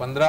15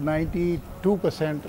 92%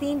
3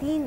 3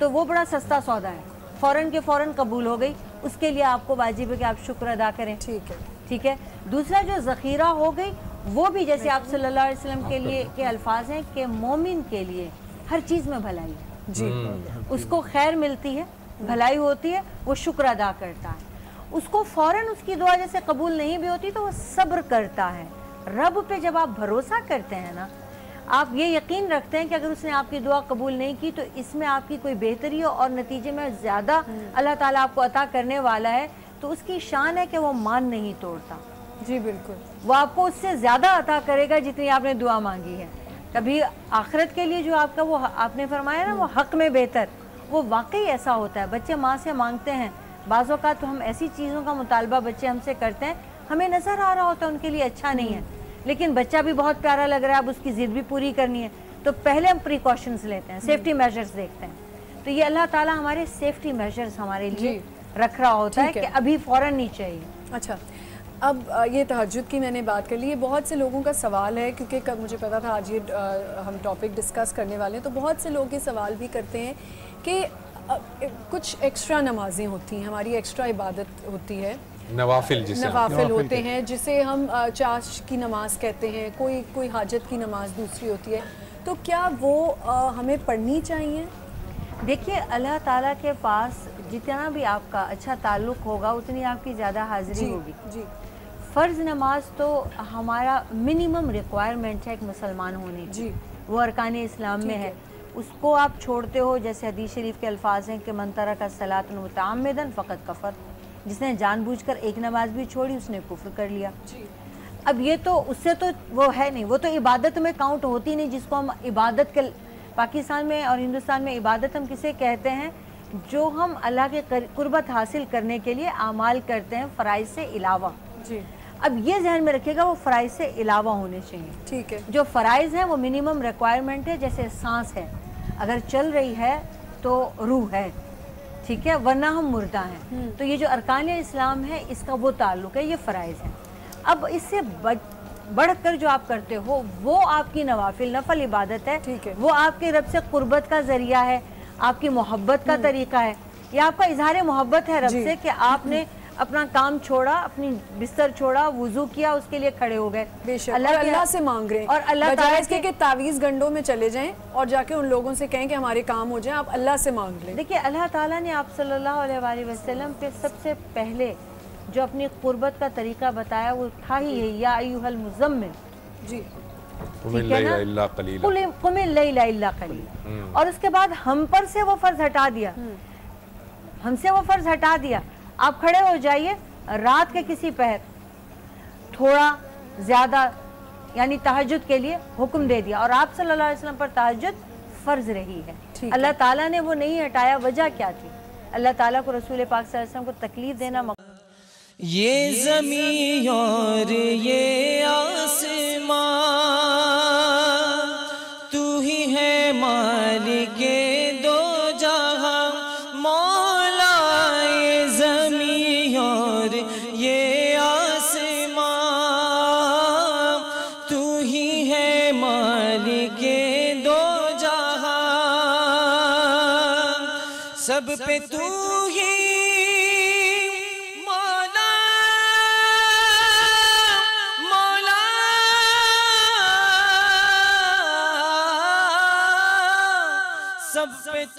تو وہ بڑا سستا سودا ہے، فوراً کے فوراً قبول ہو گئی، اس کے لیے آپ کو واجب ہے کہ آپ شکر ادا کریں. ٹھیک ہے. دوسرا جو ذخیرہ ہو گئی وہ بھی جیسے آپ صلی اللہ علیہ وسلم کے لیے کے الفاظ ہیں کہ مومن کے لیے ہر چیز میں بھلائی ہے. جی. اس کو خیر ملتی ہے، بھلائی ہوتی ہے، وہ شکر ادا کرتا ہے. اس کو فوراً اس کی دعا جیسے قبول نہیں بھی ہوتی تو وہ صبر کرتا ہے. رب پہ جب آپ بھروسہ کرتے ہیں نا، آپ یہ یقین رکھتے ہیں کہ اگر اس نے آپ کی دعا قبول نہیں کی تو اس میں آپ کی کوئی بہتری ہو اور نتیجے میں زیادہ اللہ تعالیٰ آپ کو عطا کرنے والا ہے، تو اس کی شان ہے کہ وہ مان نہیں توڑتا. جی بالکل. وہ آپ کو اس سے زیادہ عطا کرے گا جتنی آپ نے دعا مانگی ہے. کبھی آخرت کے لیے جو آپ کا وہ آپ نے فرمایا نا وہ حق میں بہتر، وہ واقعی ایسا ہوتا ہے. بچے ماں سے مانگتے ہیں، بعض اوقات تو ہم ایسی چیزوں کا مطالبہ بچے ہم سے کرتے ہیں ہمیں نظر آ رہا ہوتا ہے ان کے لیے اچھا نہیں ہے، لیکن بچہ بھی بہت پیارا لگ رہا ہے، اب اس کی ضد بھی پوری کرنی ہے، تو پہلے ہم پریکاشنز لیتے ہیں، سیفٹی میجرز دیکھتے ہیں. تو یہ اللہ تعالیٰ ہمارے سیفٹی میجرز ہمارے لیے رکھ رہا ہوتا ہے کہ ابھی فوراً نہیں چاہیے. اچھا، اب یہ تہجد کی میں نے بات کر لی. یہ بہت سے لوگوں کا سوال ہے کیونکہ مجھے پتا تھا آج یہ ہم ٹاپک ڈسکس کرنے والے ہیں، تو بہت سے لوگ یہ سوال بھی کرتے ہیں کہ کچھ ایکسٹرا نمازیں ہوتی ہیں، ہماری ایکسٹرا عبادت ہوتی ہے، نوافل ہوتے ہیں جسے ہم چاش کی نماز کہتے ہیں، کوئی حاجت کی نماز دوسری ہوتی ہے، تو کیا وہ ہمیں پڑھنی چاہیے؟ دیکھیے اللہ تعالیٰ کے پاس جتنا بھی آپ کا اچھا تعلق ہوگا اتنی آپ کی زیادہ حاضری ہوگی. جی. فرض نماز تو ہمارا منیمم ریکوائرمنٹ ہے ایک مسلمان ہونے کی. جی. وہ ارکان اسلام میں ہے. اس کو آپ چھوڑتے ہو، جیسے حدیث شریف کے الفاظ ہیں کہ من ترک الصلاۃ متعمدا فقد کفر، جس نے جان بوجھ کر ایک نماز بھی چھوڑی اس نے کفر کر لیا. اب یہ تو اس سے تو وہ ہے نہیں، وہ تو عبادت میں کاؤنٹ ہوتی نہیں، جس کو ہم عبادت کے پاکستان میں اور ہندوستان میں عبادت ہم کسے کہتے ہیں؟ جو ہم اللہ کے قربت حاصل کرنے کے لیے اعمال کرتے ہیں فرائض سے علاوہ. جی. اب یہ ذہن میں رکھیے گا وہ فرائض سے علاوہ ہونے چاہیے. ٹھیک ہے. جو فرائض ہیں وہ منیمم ریکوائرمنٹ ہے، جیسے سانس ہے، اگر چل رہی ہے تو روح ہے، ٹھیک ہے، ورنہ ہم مردہ ہیں. تو یہ جو ارکان اسلام ہے اس کا وہ تعلق ہے، یہ فرائض ہیں. اب اس سے بڑھ کر جو آپ کرتے ہو وہ آپ کی نفل عبادت ہے. وہ آپ کے رب سے قربت کا ذریعہ ہے، آپ کی محبت کا طریقہ ہے، یہ آپ کا اظہار محبت ہے رب سے کہ آپ نے اپنا کام چھوڑا، اپنی بستر چھوڑا، وضو کیا، اس کے لیے کھڑے ہو گئے. بے شک اللہ سے مانگ رہے ہیں، اور اللہ تعالیٰ کہ تعویذ گنڈوں میں چلے جائیں اور جا کے ان لوگوں سے کہیں کہ ہمارے کام ہو جائیں، آپ اللہ سے مانگ لیں. دیکھیے اللہ تعالیٰ نے آپ صلی اللہ علیہ وآلہ وسلم پہ سب سے پہلے جو اپنی قربت کا طریقہ بتایا وہ تھا ہی ہے یا ایھا المزمل. جی. قم اللیل الا قلیلا، قم اللیل الا قلیلا. اور اس کے بعد ہم پر سے وہ فرض ہٹا دیا، ہم سے وہ فرض ہٹا دیا. آپ کھڑے ہو جائیے رات کے کسی پہر تھوڑا زیادہ یعنی تہجد کے لیے حکم دے دیا، اور آپ صلی اللہ علیہ وسلم پر تہجد فرض رہی ہے. اللہ تعالیٰ نے وہ نہیں ہٹایا. وجہ کیا تھی؟ اللہ تعالیٰ کو رسول پاک صلی اللہ علیہ وسلم کو تکلیف دینا. یہ زمین اور یہ آسمان تو ہی ہے مالک دو جہاں مولا. یہ زمین اور یہ آسمان تو ہی ہے مالک دو جہاں، سب پہ تو ہی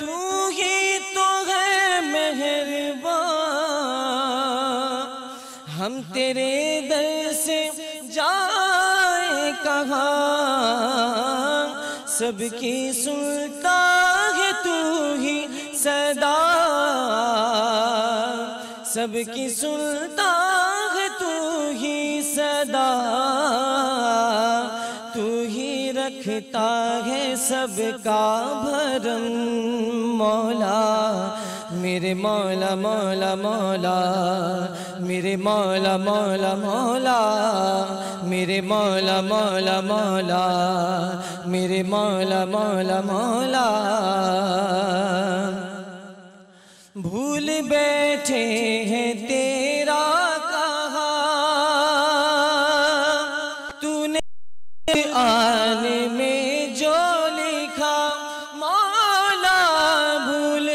تو ہی تو ہے مہربان. ہم تیرے در سے جائیں کہاں، سب کی سنتا ہے تو ہی صدا، سب کی سنتا ہے تو ہی صدا. تو ہی رکھتا ہے سب کا بھرم مولا. میرے مولا مولا مولا، میرے مولا مولا مولا، میرے مولا مولا مولا، میرے مولا مولا مولا. بھول بیٹھے ہیں تیرا کہا تو نے آن میں جو لکھا مولا. بھول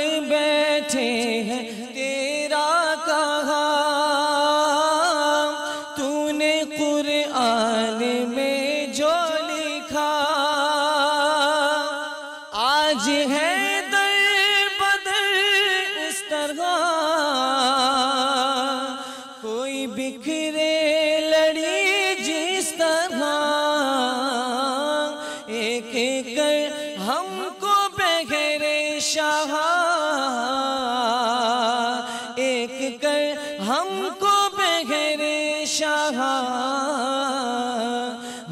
کر ہم کو بغیر شاہ، ایک کر ہم کو بغیر شاہ،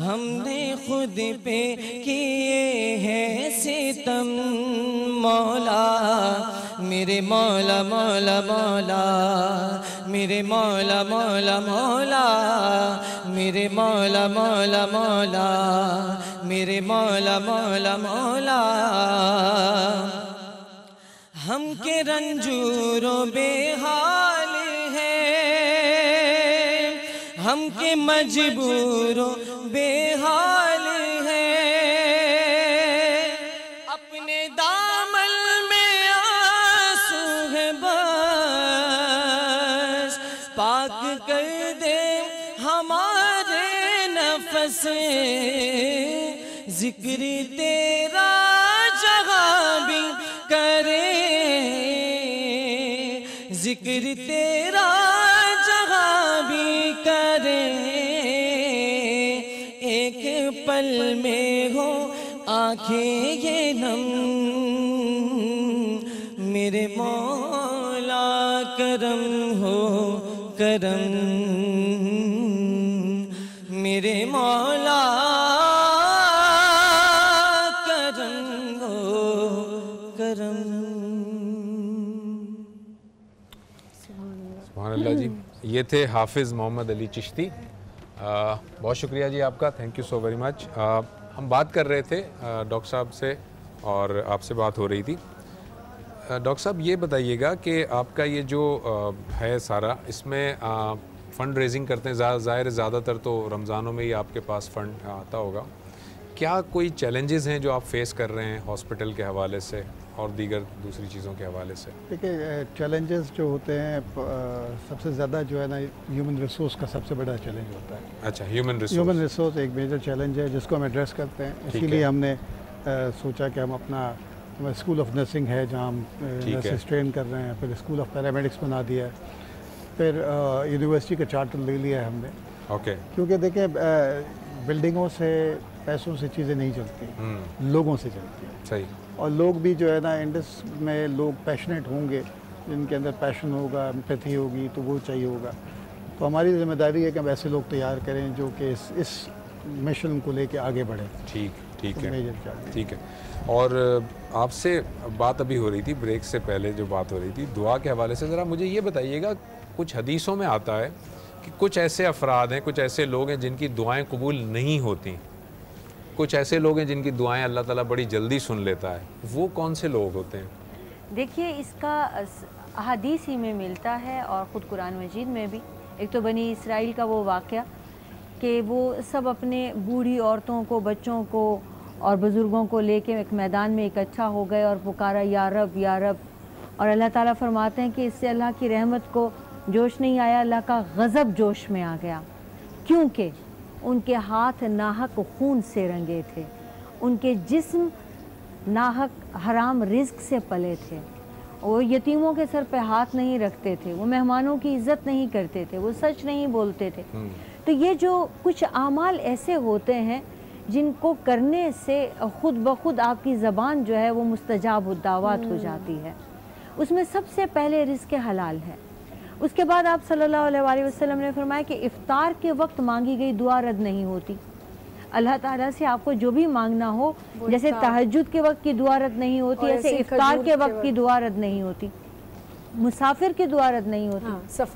ہم نے خود پہ کیے ہیں ستم مولا، میرے مولا مولا مولا، میرے مولا مولا مولا، میرے مولا مولا مولا، میرے مولا مولا مولا، ہم کے رنجور و بے حال ہیں، ہم کے مجبور و بے حال ہیں، اپنے دامن میں آنسو ہے بس، پاک کر دے ہمارے نفس، ذکر تیرا جہاں بھی کرے، ذکر تیرا جہاں بھی کرے، ایک پل میں ہو آنکھیں یہ نم، میرے مولا کرم ہو کرم، میرے مولا کرم ہو کرم۔ سبحان اللہ جی، یہ تھے حافظ محمد علی چشتی، بہت شکریہ جی آپ کا، thank you so very much. ہم بات کر رہے تھے ڈاکٹر صاحب سے اور آپ سے بات ہو رہی تھی۔ ڈاکٹر صاحب یہ بتائیے گا کہ آپ کا یہ جو ہے سارا، اس میں فنڈ ریزنگ کرتے ہیں، ظاہر زیادہ تر تو رمضانوں میں ہی آپ کے پاس فنڈ آتا ہوگا، کیا کوئی چیلنجز ہیں جو آپ فیس کر رہے ہیں ہاسپٹل کے حوالے سے اور دیگر دوسری چیزوں کے حوالے سے؟ دیکھیے چیلنجز جو ہوتے ہیں سب سے زیادہ جو ہے نا ہیومن ریسورس کا سب سے بڑا چیلنج ہوتا ہے۔ اچھا، ہیومن ریسورس ایک میجر چیلنج ہے جس کو ہم ایڈریس کرتے ہیں، اسی لیے ہم نے سوچا کہ ہم اپنا اسکول آف نرسنگ ہے جہاں ہم نرسز ٹرین کر رہے ہیں، پھر اسکول آف پیرامیڈکس بنا دیا ہے، پھر یونیورسٹی کا چارٹر لے لیا ہے ہم نے۔ اوکے، کیونکہ دیکھیں بلڈنگوں سے پیسوں سے چیزیں نہیں چلتی، لوگوں سے چلتی ہیں۔ صحیح، اور لوگ بھی جو ہے نا انڈس میں لوگ پیشنیٹ ہوں گے، جن کے اندر پیشن ہوگا، امپیتھی ہوگی، تو وہ چاہیے ہوگا۔ تو ہماری ذمہ داری ہے کہ ہم ایسے لوگ تیار کریں جو کہ اس مشن کو لے کے آگے بڑھیں۔ ٹھیک ہے۔ اور آپ سے بات ابھی ہو رہی تھی بریک سے پہلے، جو بات ہو رہی تھی دعا کے حوالے سے، ذرا مجھے یہ بتائیے گا، کچھ حدیثوں میں آتا ہے کہ کچھ ایسے افراد ہیں، کچھ ایسے لوگ ہیں جن کی دعائیں قبول نہیں ہوتی، کچھ ایسے لوگ ہیں جن کی دعائیں اللہ تعالیٰ بڑی جلدی سن لیتا ہے، وہ کون سے لوگ ہوتے ہیں؟ دیکھیے اس کا احادیث ہی میں ملتا ہے اور خود قرآن مجید میں بھی۔ ایک تو بنی اسرائیل کا وہ واقعہ کہ وہ سب اپنے بوڑھی عورتوں کو، بچوں کو اور بزرگوں کو لے کے ایک میدان میں اکٹھا ہو گئے اور پکارا یا رب یا رب، اور اللہ تعالیٰ فرماتے ہیں کہ اس سے اللہ کی رحمت کو جوش نہیں آیا، اللہ کا غضب جوش میں آ گیا، کیونکہ ان کے ہاتھ ناحق خون سے رنگے تھے، ان کے جسم ناحق حرام رزق سے پلے تھے، وہ یتیموں کے سر پہ ہاتھ نہیں رکھتے تھے، وہ مہمانوں کی عزت نہیں کرتے تھے، وہ سچ نہیں بولتے تھے۔ تو یہ جو کچھ اعمال ایسے ہوتے ہیں جن کو کرنے سے خود بخود آپ کی زبان جو ہے وہ مستجاب الدعوات ہو جاتی ہے۔ اس میں سب سے پہلے رزق حلال ہے۔ اس کے بعد آپ صلی اللہ علیہ وسلم نے فرمایا کہ افطار کے وقت مانگی گئی دعا رد نہیں ہوتی۔ اللہ تعالیٰ سے آپ کو جو بھی مانگنا ہو، جیسے تہجد کے وقت کی دعا رد نہیں ہوتی، ایسے افطار کے وقت کی دعا رد نہیں ہوتی، مسافر کی دعا رد نہیں ہوتی،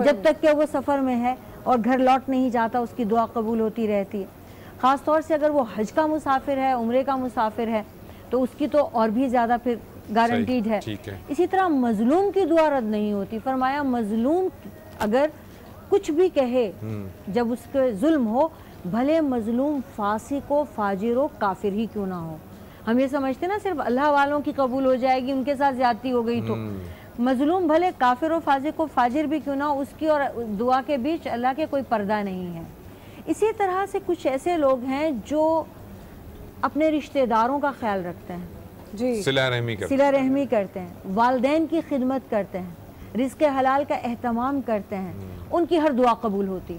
جب تک کہ وہ سفر میں ہے اور گھر لوٹ نہیں جاتا اس کی دعا قبول ہوتی رہتی ہے۔ خاص طور سے اگر وہ حج کا مسافر ہے، عمرے کا مسافر ہے، تو اس کی تو اور بھی زیادہ پھر گارنٹیڈ ہے۔ اسی طرح مظلوم کی دعا رد نہیں ہوتی۔ فرمایا مظلوم اگر کچھ بھی کہے جب اس کے ظلم ہو، بھلے مظلوم فاسق و فاجر و کافر ہی کیوں نہ ہو۔ ہم یہ سمجھتے ہیں نا صرف اللہ والوں کی قبول ہو جائے گی، ان کے ساتھ زیادتی ہو گئی تو، مظلوم بھلے کافر و فاسق و فاجر بھی کیوں نہ ہو، اس کی اور دعا کے بیچ اللہ کے کوئی پردہ نہیں ہے۔ اسی طرح سے کچھ ایسے لوگ ہیں جو اپنے رشتہ داروں کا خیال رکھتے ہیں، صلہ رحمی کرتے ہیں، والدین کی خدمت کرتے ہیں، رزق حلال کا اہتمام کرتے ہیں، ان کی ہر دعا قبول ہوتی۔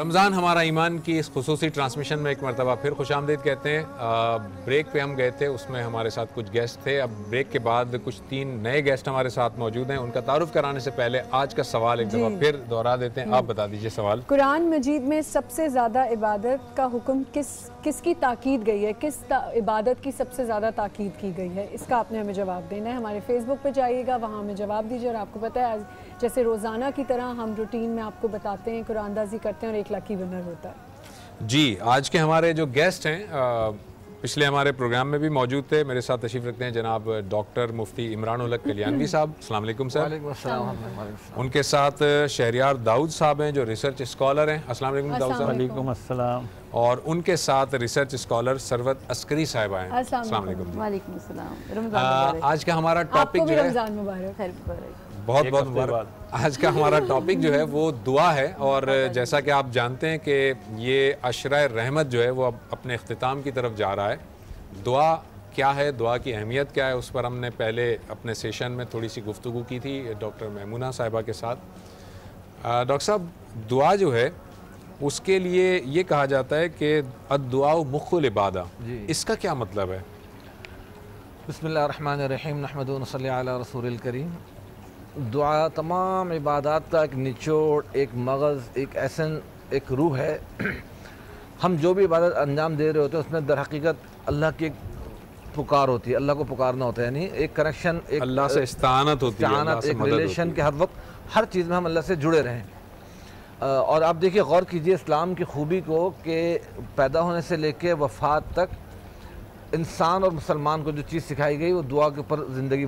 رمضان ہمارا ایمان کی اس خصوصی ٹرانسمیشن میں ایک مرتبہ پھر خوش آمدید کہتے ہیں. بریک پہ ہم گئے تھے, اس میں ہمارے ساتھ کچھ گیسٹ تھے. اب بریک کے بعد کچھ 3 نئے گیسٹ ہمارے ساتھ موجود ہیں. ان کا تعارف کرانے سے پہلے آج کا سوال ایک دفعہ پھر دہرا دیتے ہیں. آپ بتا دیجئے سوال. قرآن مجید میں سب سے زیادہ عبادت کا حکم کس کی تاکید گئی ہے؟ کس عبادت کی سب سے زیادہ تاکید کی گئی ہے؟ اس کا آپ نے ہمیں جواب دینا ہے. ہمارے فیس بک پہ جائیے گا, وہاں ہمیں جواب دیجیے. اور آپ کو پتہ ہے جیسے روزانہ کی طرح ہم روٹین میں آپ کو بتاتے ہیں, قرآن دازی کرتے ہیں اور 1 لاکھ ونر ہوتا ہے. جی, آج کے ہمارے جو گیسٹ ہیں پچھلے ہمارے پروگرام میں بھی موجود تھے. میرے ساتھ تشریف رکھتے ہیں جناب ڈاکٹر مفتی عمران الحق کلیانوی صاحب. السلام علیکم سر. وعلیکم السلام. ان کے ساتھ شہریار داؤد صاحب ہیں جو ریسرچ اسکالر ہیں. السلام علیکم داؤد صاحب. وعلیکم السلام. اور ان کے ساتھ ریسرچ اسکالر سروت عسکری صاحبہ ہیں. السلام علیکم. وعلیکم السلام. آج کا ہمارا ٹاپک جو ہے رمضان مبارک. بہت بہت مبارک. آج کا ہمارا ٹاپک جو ہے وہ دعا ہے. اور جیسا کہ آپ جانتے ہیں کہ یہ عشرہ رحمت جو ہے وہ اب اپنے اختتام کی طرف جا رہا ہے. دعا کیا ہے, دعا کی اہمیت کیا ہے, اس پر ہم نے پہلے اپنے سیشن میں تھوڑی سی گفتگو کی تھی ڈاکٹر میمونہ صاحبہ کے ساتھ. ڈاکٹر صاحب, دعا جو ہے اس کے لیے یہ کہا جاتا ہے کہ الدعاء مخ العبادہ. اس کا کیا مطلب ہے؟ بسم اللہ الرحمن الرحیم. نحمدہ و نصلی علی رسول الکریم. دعا تمام عبادات کا ایک نچوڑ, ایک مغز, ایک ایسن, ایک روح ہے. ہم جو بھی عبادت انجام دے رہے ہوتے ہیں اس میں در حقیقت اللہ کی ایک پکار ہوتی ہے, اللہ کو پکارنا ہوتا ہے, یعنی ایک کنیکشن, ایک اللہ سے استعانت ہوتی ہے, ایک ریلیشن کے ہر وقت ہر چیز میں ہم اللہ سے جڑے رہیں. اور آپ دیکھیے, غور کیجئے اسلام کی خوبی کو کہ پیدا ہونے سے لے کے وفات تک انسان اور مسلمان کو جو چیز سکھائی گئی وہ دعا کے اوپر زندگی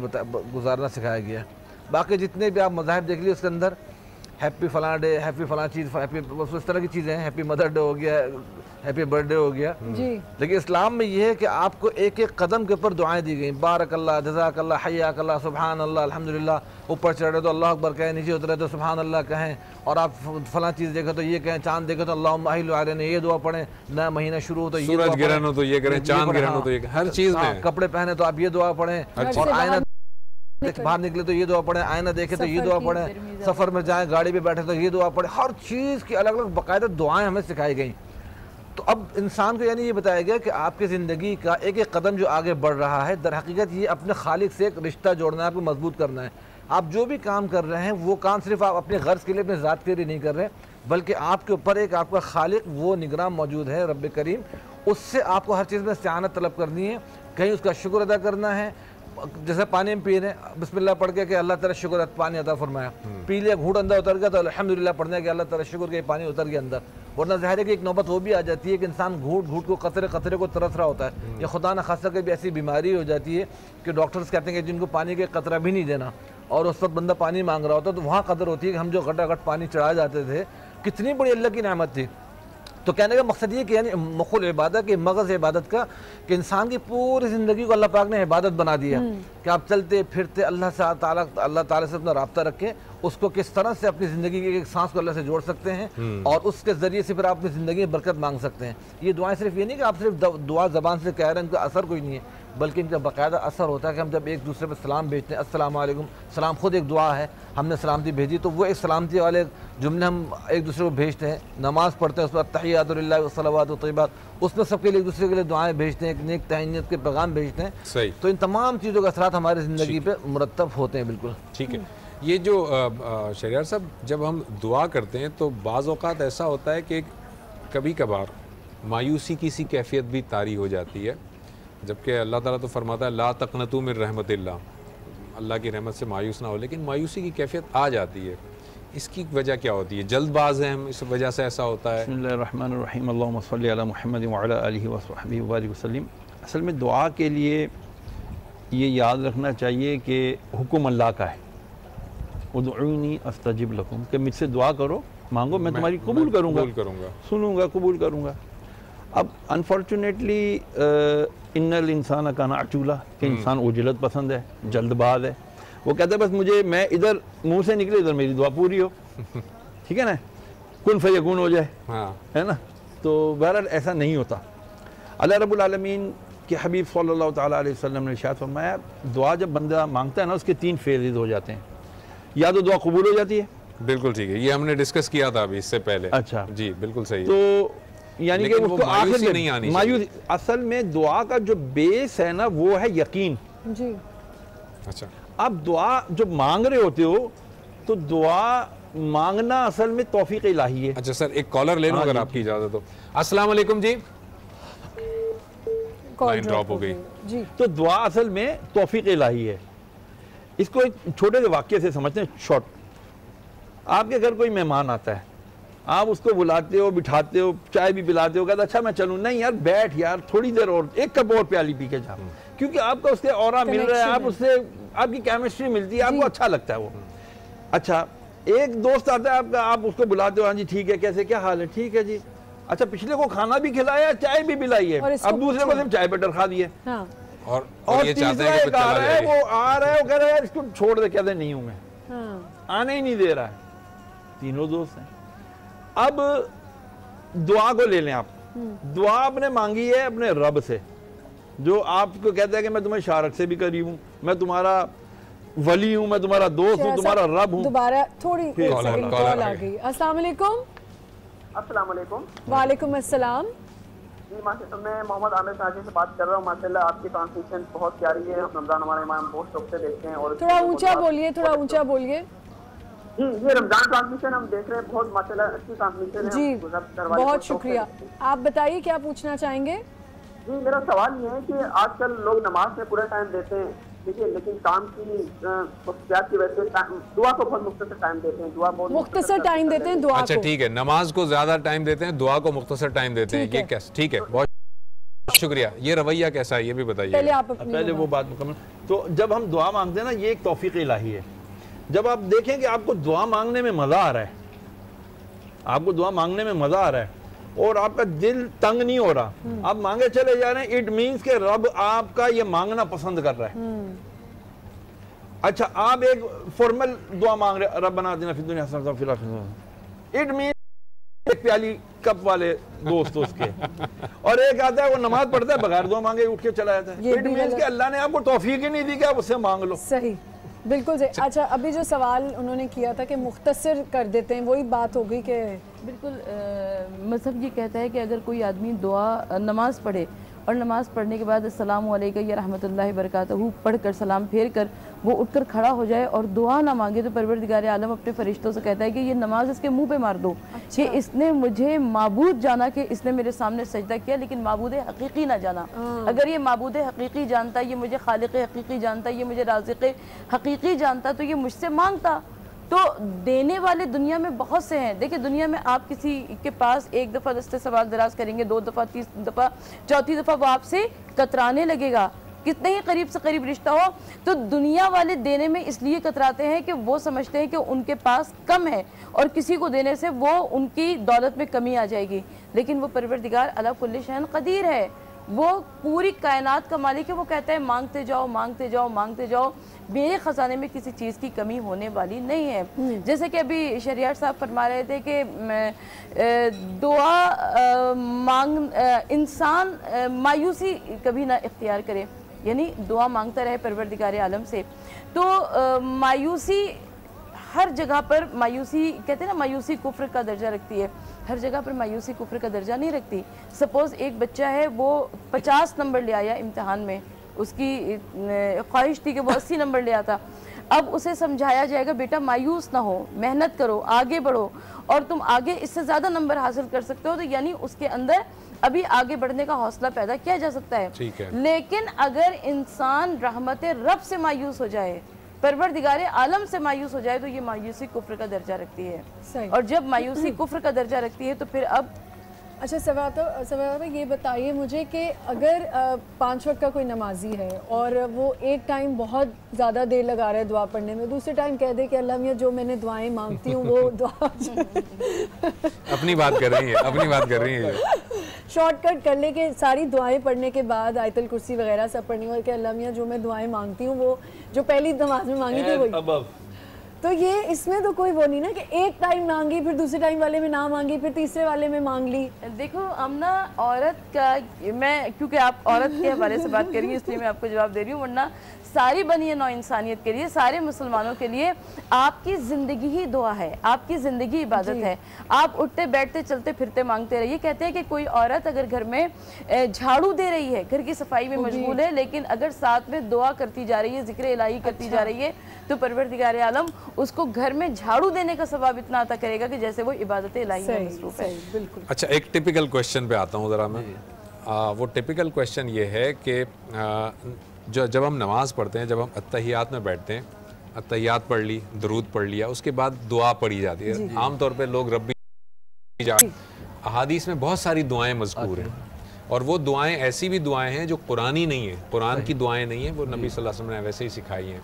گزارنا سکھایا گیا ہے. باقی جتنے بھی آپ مذاہب دیکھ لیے اس کے اندر ہیپی فلاں ڈے, ہیپی فلاں چیز, ہیپی اس طرح کی چیزیں ہیں. ہیپی مدر ڈے ہو گیا, ہیپی برتھ ڈے ہو گیا. لیکن اسلام میں یہ ہے کہ آپ کو ایک ایک قدم کے اوپر دعائیں دی گئیں. بارک اللہ, جزاک اللہ, حیاک اللہ, سبحان اللہ, الحمدللہ. اوپر چڑھ رہے تو اللہ اکبر کہیں, نیچے اترے تو سبحان اللہ کہیں. اور آپ فلاں چیز دیکھیں تو یہ کہیں, چاند دیکھیں تو اللہم احل علینا, یہ دعا پڑھیں. نیا مہینہ شروع ہو تو یہ دعا پڑھیں, سورج گرہن ہو تو یہ کریں, چاند گرہن ہو تو یہ کریں, ہر چیز میں. کپڑے پہنے تو آپ یہ دعا پڑھیں, اور آئینہ باہر نکلے تو یہ دعا پڑھیں, آئینہ دیکھیں تو یہ دعا پڑھیں, سفر میں جائیں, گاڑی پہ بیٹھے تو یہ دعا پڑھیں. ہر چیز کی الگ الگ باقاعدہ دعائیں ہمیں سکھائی گئیں. تو اب انسان کو یعنی یہ بتایا گیا کہ آپ کی زندگی کا ایک ایک قدم جو آگے بڑھ رہا ہے در حقیقت یہ اپنے خالق سے ایک رشتہ جوڑنا ہے, آپ کو مضبوط کرنا ہے. آپ جو بھی کام کر رہے ہیں وہ کام صرف آپ اپنے غرض کے لیے, اپنے ذات کے لیے نہیں کر رہے, بلکہ آپ کے اوپر ایک آپ کا خالق وہ نگراں موجود ہے, رب کریم. اس سے آپ کو ہر چیز میں استعانت طلب کرنی ہے, کہیں اس کا شکر ادا کرنا ہے. جیسے پانی ہم پی رہے ہیں, بسم اللہ پڑھ کے کہ اللہ تعالیٰ شکر پانی عطا فرمایا, پی لیا, گھونٹ اندر اتر گیا تو الحمدللہ پڑھنا ہے کہ اللہ تعالیٰ شکر کے پانی اتر گیا اندر. ورنہ ظاہر ہے کہ ایک نوبت وہ بھی آ جاتی ہے کہ انسان گھونٹ گھونٹ کو, قطرے قطرے کو ترس رہا ہوتا ہے, یا خدا نہ خاصہ کہ بھی ایسی بیماری ہو جاتی ہے کہ ڈاکٹرز کہتے ہیں کہ جن کو پانی کے قطرہ بھی نہیں دینا, اور اس وقت بندہ پانی مانگ رہا ہوتا ہے, تو وہاں قدر ہوتی ہے کہ ہم جو گھٹا گھٹ پانی چڑھا جاتے تھے, کتنی بڑی اللہ کی نعمت تھی. تو کہنے کا مقصد یہ کہ یعنی مخ العبادہ کہ مغز عبادت کا, کہ انسان کی پوری زندگی کو اللہ پاک نے عبادت بنا دیا کہ آپ چلتے پھرتے اللہ تعالیٰ سے اپنا رابطہ رکھیں, اس کو کس طرح سے اپنی زندگی کی ایک سانس کو اللہ سے جوڑ سکتے ہیں, اور اس کے ذریعے سے پھر آپ اپنی زندگی میں برکت مانگ سکتے ہیں. یہ دعائیں صرف یہ نہیں کہ آپ صرف دعا زبان سے کہہ رہے ہیں, ان کا اثر کوئی نہیں ہے, بلکہ ان کا باقاعدہ اثر ہوتا ہے کہ ہم جب ایک دوسرے پہ سلام بھیجتے ہیں, السلام علیکم, سلام خود ایک دعا ہے, ہم نے سلامتی بھیجی تو وہ ایک سلامتی والے جملے ہم ایک دوسرے کو بھیجتے ہیں. نماز پڑھتے ہیں اس پر تحیات للہ والصلوات والطیبات, اس میں سب کے لیے ایک دوسرے کے لیے دعائیں بھیجتے ہیں, ایک نیک تہنیت کے پیغام بھیجتے ہیں. تو ان تمام چیزوں کے اثرات ہماری زندگی پہ مرتب ہوتے ہیں. بالکل ٹھیک ہے. یہ جو شہریار صاحب, جب ہم دعا کرتے ہیں تو بعض اوقات ایسا ہوتا ہے کہ کبھی کبھار مایوسی کی سی کیفیت بھی طاری ہو جاتی ہے, جبکہ اللہ تعالیٰ تو فرماتا ہے لا تقنطوا من رحمت اللہ, اللہ کی رحمت سے مایوس نہ ہو, لیکن مایوسی کی کیفیت آ جاتی ہے. اس کی وجہ کیا ہوتی ہے؟ جلد باز ہیں ہم, اس وجہ سے ایسا ہوتا ہے؟ بسم اللہ الرحمن الرحیم. اللہم صلی علی محمد وعلی آلہ وصحبہ وبارک وسلم. اصل میں دعا کے لیے یہ یاد رکھنا چاہیے کہ حکم اللہ کا ہے, ادعونی استجب لکم, کہ مجھ سے دعا کرو, مانگو, میں تمہاری قبول کروں گا, سنوں گا, قبول کروں گا. اب انفارچونیٹلی ان الانسان کان عجولا, کہ انسان عجلت پسند ہے, جلد باز ہے. وہ کہتا ہے بس مجھے, میں ادھر منہ سے نکلے ادھر میری دعا پوری ہو, ٹھیک ہے نا, کن فیکون ہو جائے, ہے نا. تو بہرحال ایسا نہیں ہوتا. اللہ رب العالمین کے حبیب صلی اللہ تعالیٰ علیہ وسلم نے ارشاد فرمایا, دعا جب بندہ مانگتا ہے نا اس کے 3 فیزز ہو جاتے ہیں. یا تو دعا قبول ہو جاتی ہے, بالکل ٹھیک ہے, یہ ہم نے ڈسکس کیا تھا ابھی اس سے پہلے. اچھا جی بالکل صحیح. تو یعنی کہ اس کو آخر میں نہیں آنی مایوسی, اصل میں دعا کا جو بیس ہے نا وہ ہے یقین. جی اچھا, آپ دعا جو مانگ رہے ہوتے ہو تو دعا مانگنا اصل میں توفیق الہی ہے. اچھا سر, ایک کالر لے لوں اگر آپ کی اجازت ہو. السلام علیکم جی. لائن ڈراپ ہو گئی. جی تو دعا اصل میں توفیق الہی ہے. اس کو ایک چھوٹے سے واقعے سے سمجھتے ہیں, شارٹ. آپ کے گھر کوئی مہمان آتا ہے, آپ اس کو بلاتے ہو, بٹھاتے ہو, چائے بھی پلاتے ہو, کہتا اچھا میں چلوں, نہیں یار بیٹھ یار تھوڑی دیر اور, ایک کپ اور پیالی پی کے جا, کیونکہ آپ کو اس کے اورا مل رہا ہے, آپ اس سے آپ کی کیمسٹری ملتی ہے, آپ کو اچھا لگتا ہے وہ. اچھا ایک دوست آتا ہے آپ کا, آپ اس کو بلاتے ہو, ہاں جی ٹھیک ہے, کیسے کیا حال ہے, ٹھیک ہے جی, اچھا پچھلے کو کھانا بھی کھلایا, چائے بھی پلائی ہے, اب دوسرے کو صرف چائے پہ ڈرخا دی ہے. اور یہ چاہتے تیسرا ہیں کہ ایک آ رہا ہے, وہ آ رہا ہے, وہ کہہ رہا ہے اس کو چھوڑ دے, کہتے نہیں ہوں میں, آنے ہی نہیں دے رہا ہے. تینوں دوست ہیں. اب دعا کو لے لیں آپ, دعا آپ نے مانگی ہے اپنے رب سے, جو آپ کو کہتا ہے کہ میں تمہیں شارک سے بھی قریب ہوں, میں تمہارا ولی ہوں, میں تمہارا دوست ہوں, تمہارا رب ہوں. دوبارہ تھوڑی کال آ گئی. السلام علیکم. السلام علیکم. وعلیکم السلام. جی میں محمد عامر ساجی سے بات کر رہا ہوں. ماشاء اللہ آپ کی ٹرانسلیشن بہت پیاری ہے, رمضان ہمارے امام بہت شوق سے دیکھتے ہیں. اور تھوڑا اونچا بولیے, تھوڑا اونچا بولیے. جی یہ رمضان ٹرانسلیشن ہم دیکھ رہے ہیں, بہت ماشاء اللہ اچھی ٹرانسلیشن ہے. جی بہت شکریہ. آپ بتائیے کیا پوچھنا چاہیں گے. جی میرا سوال یہ ہے کہ آج کل لوگ نماز میں پورا ٹائم دیتے ہیں, دیکھیے, لیکن کام کی خصوصیات کی وجہ سے دعا کو بہت مختصر ٹائم دیتے ہیں. دعا بہت مختصر ٹائم دیتے ہیں دعا کو. اچھا ٹھیک ہے, نماز کو زیادہ ٹائم دیتے ہیں, دعا کو مختصر ٹائم دیتے ہیں, یہ کیسے؟ ٹھیک ہے, بہت شکریہ. یہ رویہ کیسا ہے یہ بھی بتائیے. پہلے وہ بات مکمل. تو جب ہم دعا مانگتے ہیں نا, یہ ایک توفیق الہی ہے. جب آپ دیکھیں کہ آپ کو دعا مانگنے میں مزہ آ رہا ہے, آپ کو دعا مانگنے میں مزہ آ رہا ہے اور آپ کا دل تنگ نہیں ہو رہا, آپ مانگے چلے جا رہے ہیں, اٹ مینس کہ رب آپ کا یہ مانگنا پسند کر رہا ہے. اچھا آپ ایک فارمل دعا مانگ رہے, ربنا آتنا فی الدنیا حسنۃ وفی الآخرۃ حسنۃ, اٹ مینس ایک پیالی کپ والے دوست اس کے, اور ایک آتا ہے وہ نماز پڑھتا ہے بغیر دعا مانگے اٹھ کے چلا جاتا ہے. اٹ مینس کہ اللہ نے آپ کو توفیق ہی نہیں دی کہ آپ اس سے مانگ لو. صحیح, بالکل صحیح. اچھا ابھی جو سوال انہوں نے کیا تھا کہ مختصر کر دیتے ہیں, وہی بات ہو گئی کہ بالکل مذہب یہ کہتا ہے کہ اگر کوئی آدمی دعا نماز پڑھے اور نماز پڑھنے کے بعد السلام علیکم یا رحمۃ اللہ وبرکاتہ پڑھ کر سلام پھیر کر وہ اٹھ کر کھڑا ہو جائے اور دعا نہ مانگے, تو پروردگار عالم اپنے فرشتوں سے کہتا ہے کہ یہ نماز اس کے منہ پہ مار دو کہ اس نے مجھے معبود جانا کہ اس نے میرے سامنے سجدہ کیا, لیکن معبود حقیقی نہ جانا. اگر یہ معبود حقیقی جانتا, یہ مجھے خالق حقیقی جانتا, یہ مجھے رازق حقیقی جانتا, تو یہ مجھ سے مانگتا. تو دینے والے دنیا میں بہت سے ہیں. دیکھیں دنیا میں آپ کسی کے پاس ایک دفعہ دستے سوال دراز کریں گے, 2 دفعہ, 30 دفعہ, 4تھی دفعہ وہ آپ سے کترانے لگے گا, کتنے ہی قریب سے قریب رشتہ ہو. تو دنیا والے دینے میں اس لیے کتراتے ہیں کہ وہ سمجھتے ہیں کہ ان کے پاس کم ہے اور کسی کو دینے سے وہ ان کی دولت میں کمی آ جائے گی. لیکن وہ پروردگار علی کل شیء قدیر ہے, وہ پوری کائنات کا مالک ہے. وہ کہتا ہے مانگتے جاؤ, مانگتے جاؤ, مانگتے جاؤ, میرے خزانے میں کسی چیز کی کمی ہونے والی نہیں ہے. جیسے کہ ابھی شریعت صاحب فرما رہے تھے کہ دعا انسان مایوسی کبھی نہ اختیار کرے, یعنی دعا مانگتا رہے پروردگار عالم سے. تو مایوسی ہر جگہ پر, مایوسی کہتے ہیں نا مایوسی کفر کا درجہ رکھتی ہے, ہر جگہ پر مایوسی کفر کا درجہ نہیں رکھتی. سپوز ایک بچہ ہے وہ 50 نمبر لے آیا امتحان میں, اس کی خواہش تھی کہ وہ 80 نمبر لے آتا. اب اسے سمجھایا جائے گا بیٹا مایوس نہ ہو, محنت کرو, آگے بڑھو, اور تم آگے اس سے زیادہ نمبر حاصل کر سکتے ہو. تو یعنی اس کے اندر ابھی آگے بڑھنے کا حوصلہ پیدا کیا جا سکتا ہے. لیکن اگر انسان رحمت رب سے مایوس ہو جائے, پروردگار عالم سے مایوس ہو جائے, تو یہ مایوسی کفر کا درجہ رکھتی ہے. اور جب مایوسی کفر کا درجہ رکھتی ہے تو پھر اب اچھا سوال یہ بتائیے مجھے کہ اگر 5 وقت کا کوئی نمازی ہے اور وہ ایک ٹائم بہت زیادہ دیر لگا رہا ہے دعا پڑھنے میں, دوسرے ٹائم کہہ دے کہ اللہ میاں جو میں نے دعائیں مانگتی ہوں وہ دعا اپنی بات کر رہی ہیں شارٹ کٹ کر لے کہ ساری دعائیں پڑھنے کے بعد آیت الکرسی وغیرہ سب پڑھنی ہو کہ اللہ میاں جو میں دعائیں مانگتی ہوں وہ جو پہلی نماز میں مانگی تھی وہی. تو یہ اس میں تو کوئی وہ نہیں نا کہ ایک ٹائم مانگی پھر دوسرے ٹائم والے میں نہ مانگی پھر تیسرے والے میں مانگ لی. دیکھو آمنہ عورت کا میں کیونکہ آپ عورت کے حوالے سے بات کر رہی ہیں اس لیے میں آپ کو جواب دے رہی ہوں, ورنہ ساری بنی نوع انسانیت کے لیے, سارے مسلمانوں کے لیے آپ کی زندگی ہی دعا ہے, آپ کی زندگی عبادت ہے. آپ اٹھتے بیٹھتے چلتے پھرتے مانگتے رہیے. کہتے ہیں کہ کوئی عورت اگر گھر میں جھاڑو دے رہی ہے, گھر کی صفائی میں مشغول ہے, لیکن اگر ساتھ میں دعا کرتی جا رہی ہے, ذکر الہی کرتی جا رہی ہے, تو پروردگار عالم اس کو گھر میں جھاڑو دینے کا ثواب اتنا عطا کرے گا کہ جیسے وہ عبادت الہی میں مصروف ہے. اچھا ایک ٹپیکل کویشچن پہ آتا ہوں ذرا میں. وہ ٹپیکل کویشچن یہ ہے کہ جب ہم نماز پڑھتے ہیں, جب ہم اتحیات میں بیٹھتے ہیں, اتحیات پڑھ لی, درود پڑھ لیا, اس کے بعد دعا پڑھی جاتی ہے. عام طور پہ لوگ ربی احادیث میں بہت ساری دعائیں مذکور ہیں, اور وہ دعائیں ایسی بھی دعائیں ہیں جو قرآنی نہیں ہیں, قرآن کی دعائیں نہیں ہیں, وہ نبی صلی اللہ علیہ وسلم نے ویسے ہی سکھائی ہیں.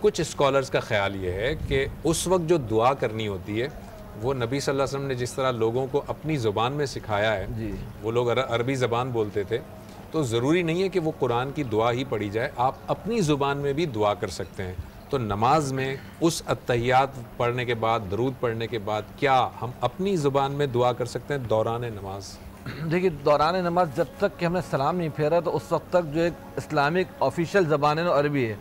کچھ اسکالرز کا خیال یہ ہے کہ اس وقت جو دعا کرنی ہوتی ہے وہ نبی صلی اللہ علیہ وسلم نے جس طرح لوگوں کو اپنی زبان میں سکھایا ہے, وہ لوگ عربی زبان بولتے تھے, تو ضروری نہیں ہے کہ وہ قرآن کی دعا ہی پڑھی جائے, آپ اپنی زبان میں بھی دعا کر سکتے ہیں. تو نماز میں اس اتحیات پڑھنے کے بعد, درود پڑھنے کے بعد, کیا ہم اپنی زبان میں دعا کر سکتے ہیں دوران نماز؟ دیکھیے دوران نماز جب تک کہ ہم نے سلام نہیں پھیرا تو اس وقت تک جو ایک اسلامک آفیشیل زبان ہے نا عربی ہے,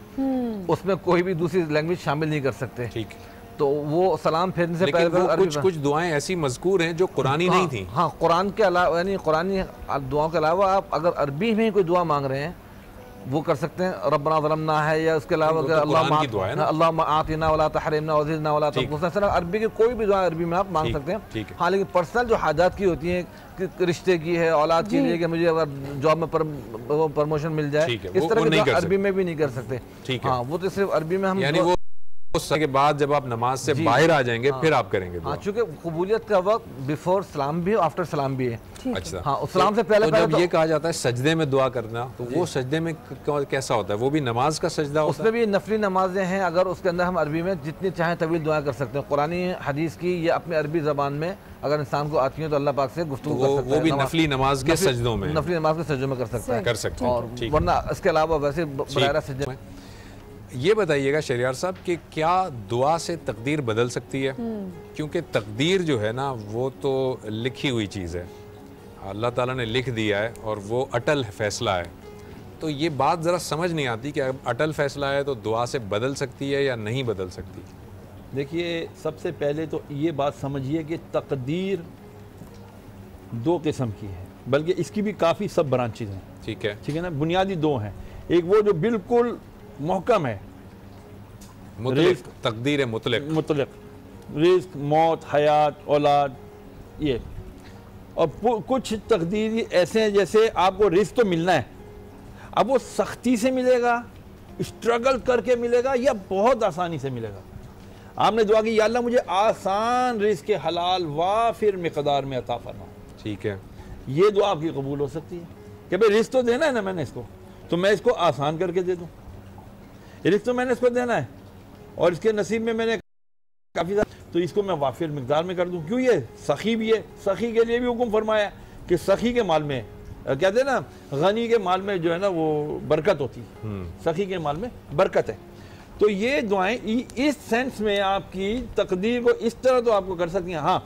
اس میں کوئی بھی دوسری لینگویج شامل نہیں کر سکتے. ٹھیک, تو وہ سلام پھیرنے سے پہلے کچھ دعائیں ایسی مذکور ہیں جو قرآنی نہیں تھیں. ہاں قرآن کے علاوہ, یعنی قرآنی دعاؤں کے علاوہ آپ اگر عربی میں کوئی دعا مانگ رہے ہیں وہ کر سکتے ہیں. ربنا ظلمنا ہے, یا اس کے علاوہ اللہم آتنا ولا تحرمنا وزدنا ولا تنقصنا, عربی کی کوئی بھی دعا عربی میں آپ مانگ سکتے ہیں. ہاں لیکن پرسنل جو حاجات کی ہوتی ہیں, رشتے کی ہے, اولاد کے لیے کہ مجھے اگر جاب میں پرموشن مل جائے, اس طرح کی دعا عربی میں بھی نہیں کر سکتے. ہاں وہ تو صرف عربی میں ہم, یعنی وہ اس کے بعد جب آپ نماز سے باہر آ جائیں گے پھر آپ کریں گے. ہاں چونکہ قبولیت کا وقت بیفور سلام بھی آفٹر سلام بھی ہے. اچھا, ہاں سلام سے پہلے جب یہ کہا جاتا ہے سجدے میں دعا کرنا, تو وہ سجدے میں کیسا ہوتا ہے؟ وہ بھی نماز کا سجدہ ہوتا ہے؟ اس میں بھی نفلی نمازیں ہیں, اگر اس کے اندر ہم عربی میں جتنی چاہیں طویل دعائیں کر سکتے ہیں. قرآنی حدیث کی یا اپنی عربی زبان میں اگر انسان کو آتی ہیں تو اللہ پاک سے گفتگو کر سکتا ہے. وہ بھی نفلی نماز کے سجدوں میں, نفلی نماز کے سجدوں میں کر سکتا ہے, کر سکتے ہیں. اور ورنہ اس کے علاوہ ویسے براہ راست سجدے میں. یہ بتائیے گا شہریار صاحب کہ کیا دعا سے تقدیر بدل سکتی ہے؟ کیونکہ تقدیر جو ہے نا وہ تو لکھی ہوئی چیز ہے, اللہ تعالیٰ نے لکھ دیا ہے اور وہ اٹل فیصلہ ہے. تو یہ بات ذرا سمجھ نہیں آتی کہ اٹل فیصلہ ہے تو دعا سے بدل سکتی ہے یا نہیں بدل سکتی. دیکھیے سب سے پہلے تو یہ بات سمجھیے کہ تقدیر دو قسم کی ہے, بلکہ اس کی بھی کافی سب برانچز ہیں. ٹھیک ہے نا, بنیادی دو ہیں. ایک وہ جو بالکل محکم ہے, مطلق, تقدیر مطلق, رزق, موت, حیات, اولاد, یہ. اور کچھ تقدیر ایسے ہیں جیسے آپ کو رزق تو ملنا ہے, اب وہ سختی سے ملے گا, اسٹرگل کر کے ملے گا, یا بہت آسانی سے ملے گا. آپ نے دعا کی یا اللہ مجھے آسان رزق حلال وافر مقدار میں عطا فرما. ٹھیک ہے, یہ دعا آپ کی قبول ہو سکتی ہے کہ بھئی رزق تو دینا ہے نا میں نے اس کو, تو میں اس کو آسان کر کے دے دوں. رزق تو میں نے اس کو دینا ہے اور اس کے نصیب میں نے کافی زیادہ, تو اس کو میں وافر مقدار میں کر دوں. کیوں؟ یہ سخی بھی ہے, سخی کے لیے بھی حکم فرمایا کہ سخی کے مال میں, کہتے ہیں نا غنی کے مال میں جو ہے نا وہ برکت ہوتی ہے, سخی کے مال میں برکت ہے. تو یہ دعائیں اس سینس میں آپ کی تقدیر کو اس طرح تو آپ کو کر سکتی ہیں. ہاں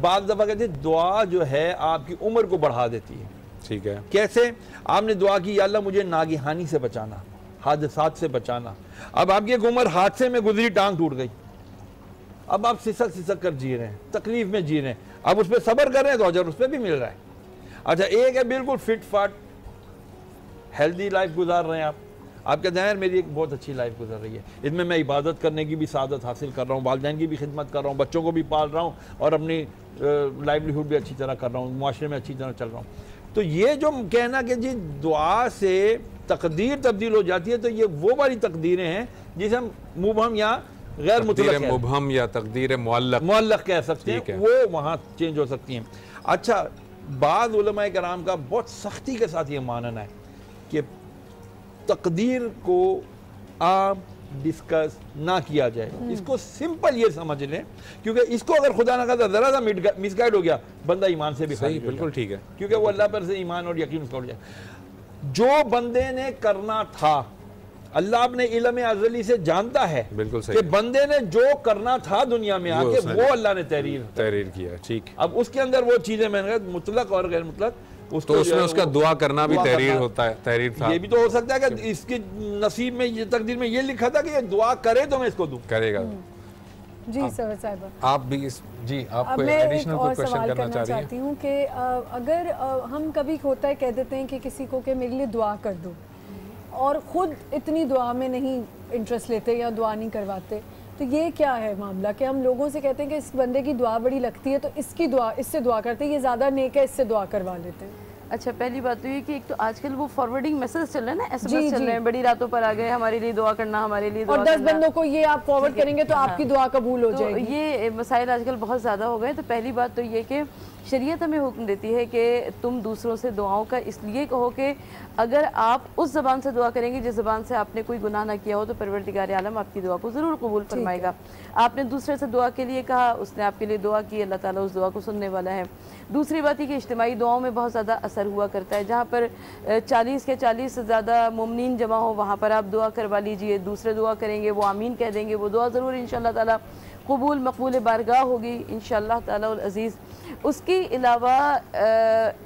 بعض دفعہ کہتے ہیں دعا جو ہے آپ کی عمر کو بڑھا دیتی ہے. ٹھیک ہے, کیسے؟ آپ نے دعا کی یا اللہ مجھے ناگہانی سے بچانا, حادثات سے بچانا. اب آپ کی ایک عمر حادثے میں گزری, ٹانگ ٹوٹ گئی, اب آپ سسک کر جی رہے ہیں, تکلیف میں جی رہے ہیں, اب اس پہ صبر کر رہے ہیں تو اجر اس پہ بھی مل رہا ہے. اچھا ایک ہے بالکل فٹ فاٹ ہیلدی لائف گزار رہے ہیں آپ کہتے ہیں میری ایک بہت اچھی لائف گزر رہی ہے, اس میں عبادت کرنے کی بھی سعادت حاصل کر رہا ہوں, والدین کی بھی خدمت کر رہا ہوں, بچوں کو بھی پال رہا ہوں, اور اپنی لائیولیہوڈ بھی اچھی طرح کر رہا ہوں, معاشرے میں اچھی طرح چل رہا ہوں. تو یہ جو کہنا کہ جی دعا سے تقدیر تبدیل ہو جاتی ہے, تو یہ وہ والی تقدیریں ہیں جسے ہم مبہم یا غیر مطلق مبہم یا تقدیر معلق کہہ سکتے ہیں, وہ وہاں چینج ہو سکتی ہیں. اچھا بعض علماء کرام کا بہت سختی کے ساتھ یہ ماننا ہے کہ تقدیر کو عام ڈسکس نہ کیا جائے, اس کو سمپل یہ سمجھ لیں, کیونکہ اس کو اگر خدا نہ کرتا ذرا سا مس گائیڈ ہو گیا بندہ ایمان سے بھی خالی. بالکل ٹھیک ہے, کیونکہ وہ اللہ پر سے ایمان اور یقین اس کا اٹھ جائے. جو بندے نے کرنا تھا اللہ اپنے علم ازلی سے جانتا ہے بالکل صحیح کہ بندے نے جو کرنا تھا دنیا میں آ کے وہ اللہ نے تحریر کیا. ٹھیک. اب اس کے اندر وہ چیزیں میں نے مطلق اور غیر مطلق تو اس میں اس کا دعا کرنا بھی تحریر ہوتا ہے, تحریر تھا. یہ بھی تو ہو سکتا ہے کہ اس کی نصیب میں یہ تقدیر میں یہ لکھا تھا کہ یہ دعا کرے تو میں اس کو دوں. کرے گا. جی سر صاحبہ آپ بھی جی آپ کوئی ایڈیشنل کوئی کویشچن کرنا چاہتی ہوں کہ اگر ہم کبھی ہوتا ہے کہہ دیتے ہیں کہ کسی کو کہ میرے لیے دعا کر دو اور خود اتنی دعا میں نہیں انٹرسٹ لیتے یا دعا نہیں کرواتے, تو یہ کیا ہے معاملہ کہ ہم لوگوں سے کہتے ہیں کہ اس بندے کی دعا بڑی لگتی ہے تو اس سے دعا کرتے ہیں, یہ زیادہ نیک ہے اس سے دعا کروا لیتے ہیں. اچھا پہلی بات تو یہ کہ ایک تو آج کل وہ فارورڈنگ میسج چل رہے ہیں نا, ایس ایم ایس چل رہے ہیں, بڑی راتوں پر آ گئے ہمارے لیے دعا کرنا, ہمارے لیے دعا کرنا, اور 10 بندوں کو یہ آپ فارورڈ کریں گے تو آپ کی دعا قبول ہو جائے گی. یہ مسائل آج کل بہت زیادہ ہو گئے. تو پہلی بات تو یہ کہ شریعت ہمیں حکم دیتی ہے کہ تم دوسروں سے دعاؤں کا اس لیے کہو کہ اگر آپ اس زبان سے دعا کریں گے جس زبان سے آپ نے کوئی گناہ نہ کیا ہو تو پروردگار عالم آپ کی دعا کو ضرور قبول فرمائے گا. آپ نے دوسرے سے دعا کے لیے کہا, اس نے آپ کے لیے دعا کی, اللہ تعالیٰ اس دعا کو سننے والا ہے. دوسری بات یہ کہ اجتماعی دعاؤں میں بہت زیادہ اثر ہوا کرتا ہے. جہاں پر 40 کے 40 سے زیادہ مومنین جمع ہو وہاں پر آپ دعا کروا لیجئے, دوسرے دعا کریں گے وہ آمین کہہ دیں گے, وہ دعا ضرور انشاءاللہ تعالیٰ قبول مقبول بارگاہ ہوگی انشاءاللہ تعالیٰ العزیز. اس کے علاوہ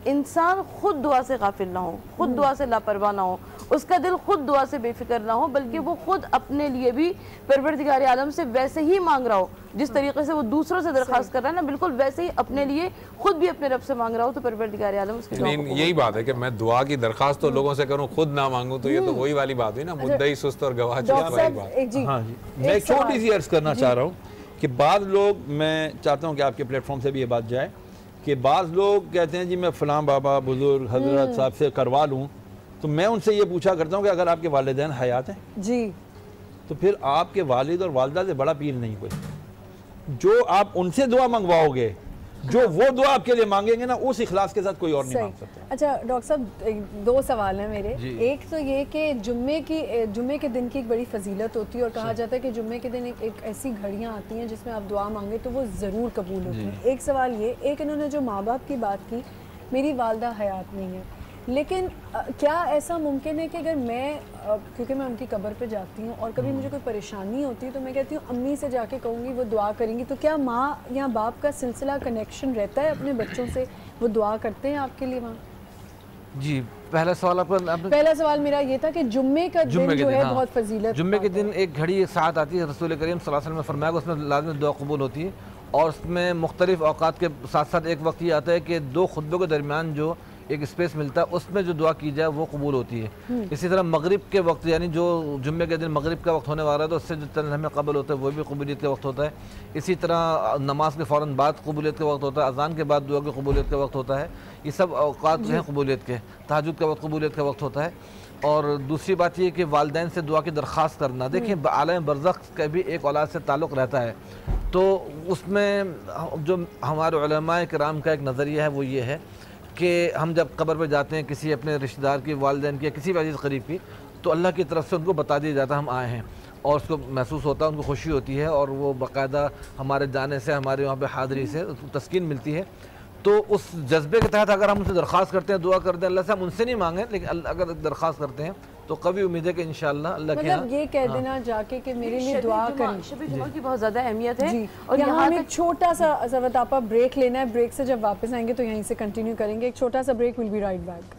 انسان خود دعا سے غافل نہ ہو, خود دعا سے لاپرواہ نہ ہو, اس کا دل خود دعا سے بے فکر نہ ہو, بلکہ وہ خود اپنے لیے بھی پروردگار عالم سے ویسے ہی مانگ رہا ہو جس طریقے سے وہ دوسروں سے درخواست کر رہا ہے نا, بالکل ویسے ہی اپنے لیے خود بھی اپنے رب سے مانگ رہا ہو تو پروردگار عالم اس کی دعا کو. یہی بات ہے کہ میں دعا کی درخواست تو لوگوں سے کروں, خود نہ مانگوں, تو یہ تو وہی والی بات ہوئی نا, مدعی سست اور گواہ والی بات. ہاں جی, میں ایک چھوٹی سی عرض کرنا چاہ رہا ہوں کہ بعض لوگ, میں چاہتا ہوں کہ آپ کے پلیٹ فارم سے بھی یہ بات جائے کہ بعض لوگ کہتے ہیں جی میں فلاں بابا بزرگ حضرت صاحب سے کروا لوں, تو میں ان سے یہ پوچھا کرتا ہوں کہ اگر آپ کے والدین حیات ہیں جی تو پھر آپ کے والد اور والدہ سے بڑا پیر نہیں کوئی. جو آپ ان سے دعا منگواؤ گے, جو وہ دعا آپ کے لیے مانگیں گے نا, اس اخلاص کے ساتھ کوئی اور نہیں مانگ سکتا. اچھا ڈاکٹر صاحب 2 سوال ہیں میرے. ایک تو یہ کہ جمعے کے دن کی ایک بڑی فضیلت ہوتی ہے اور کہا جاتا ہے کہ جمعے کے دن ایک ایسی گھڑیاں آتی ہیں جس میں آپ دعا مانگے تو وہ ضرور قبول ہوتی ہیں. ایک سوال یہ, ایک انہوں نے جو ماں باپ کی بات کی, میری والدہ حیات نہیں ہے, لیکن کیا ایسا ممکن ہے کہ اگر میں, کیونکہ میں ان کی قبر پہ جاتی ہوں اور کبھی مجھے کوئی پریشانی ہوتی ہے تو میں کہتی ہوں امی سے جا کے کہوں گی وہ دعا کریں گی, تو کیا ماں یا باپ کا سلسلہ کنیکشن رہتا ہے اپنے بچوں سے, وہ دعا کرتے ہیں آپ کے لیے وہاں؟ جی پہلا سوال پہلا سوال میرا یہ تھا کہ جمعے کا دن جو ہے بہت فضیلت. جمعے کے دن ایک گھڑی ایک ساعت آتی ہے, رسول کریم صلی اللہ علیہ وسلم نے فرمایا کہ اس میں لازمی دعا قبول ہوتی ہے, اور اس میں مختلف اوقات کے ساتھ ساتھ ایک وقت یہ آتا ہے کہ 2 خطبوں کے درمیان جو ایک اسپیس ملتا ہے اس میں جو دعا کی جائے وہ قبول ہوتی ہے. اسی طرح مغرب کے وقت, یعنی جو جمعے کے دن مغرب کا وقت ہونے والا ہے تو اس سے جو چند لمحے قبل ہوتا ہے وہ بھی قبولیت کا وقت ہوتا ہے. اسی طرح نماز کے فوراً بعد قبولیت کا وقت ہوتا ہے, اذان کے بعد دعا کی قبولیت کا وقت ہوتا ہے. یہ سب اوقات ہیں قبولیت کے. تہجد کا وقت قبولیت کا وقت ہوتا ہے. اور دوسری بات یہ کہ والدین سے دعا کی درخواست کرنا, دیکھیں عالم برزخ کا بھی ایک اولاد سے تعلق رہتا ہے, تو اس میں جو ہمارے علماء کرام کا ایک نظریہ ہے وہ یہ ہے کہ ہم جب قبر پہ جاتے ہیں کسی اپنے رشتہ دار کی, والدین کی یا کسی بھی عزیز قریب کی, تو اللہ کی طرف سے ان کو بتا دیا جاتا ہے ہم آئے ہیں, اور اس کو محسوس ہوتا ہے, ان کو خوشی ہوتی ہے, اور وہ باقاعدہ ہمارے جانے سے, ہمارے وہاں پہ حاضری سے تسکین ملتی ہے. تو اس جذبے کے تحت اگر ہم ان سے درخواست کرتے ہیں, دعا کرتے ہیں, اللہ سے ہم ان سے نہیں مانگیں, لیکن اگر درخواست کرتے ہیں تو قوی امید ہے کہ انشاءاللہ اللہ کے مطلب یہ کہہ دینا جا کے کہ میرے لیے دعا کریں. شب جمعہ کی بہت زیادہ اہمیت ہے. اور یہاں ہمیں چھوٹا سا بریک لینا ہے, بریک سے جب واپس آئیں گے تو یہیں سے کنٹینیو کریں گے. ایک چھوٹا سا break, will be right back.